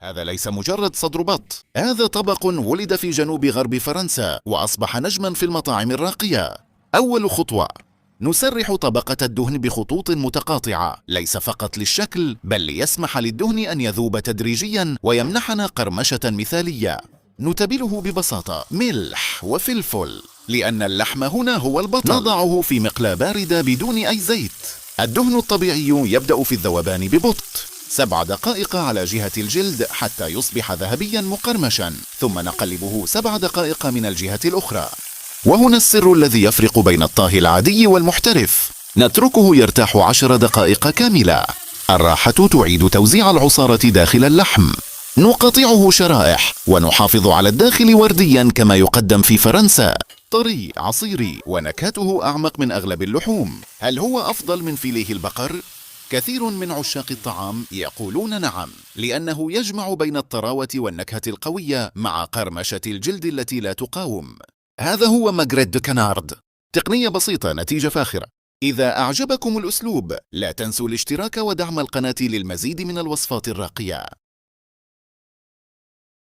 هذا ليس مجرد صدر بط، هذا طبق ولد في جنوب غرب فرنسا وأصبح نجما في المطاعم الراقية. أول خطوة: نسرح طبقة الدهن بخطوط متقاطعة، ليس فقط للشكل بل ليسمح للدهن أن يذوب تدريجيا ويمنحنا قرمشة مثالية. نتبله ببساطة ملح وفلفل، لأن اللحم هنا هو البطل. نضعه في مقلاة باردة بدون أي زيت. الدهن الطبيعي يبدأ في الذوبان ببطء، 7 دقائق على جهة الجلد حتى يصبح ذهبيا مقرمشا، ثم نقلبه 7 دقائق من الجهة الأخرى. وهنا السر الذي يفرق بين الطهي العادي والمحترف. نتركه يرتاح 10 دقائق كاملة. الراحة تعيد توزيع العصارة داخل اللحم. نقطعه شرائح ونحافظ على الداخل ورديا كما يقدم في فرنسا، طري عصيري ونكهته أعمق من أغلب اللحوم. هل هو أفضل من فيليه البقر؟ كثير من عشاق الطعام يقولون نعم، لأنه يجمع بين الطراوة والنكهة القوية مع قرمشة الجلد التي لا تقاوم. هذا هو ماغريت دو كانارد، تقنية بسيطة نتيجة فاخرة. إذا أعجبكم الأسلوب لا تنسوا الاشتراك ودعم القناة للمزيد من الوصفات الراقية.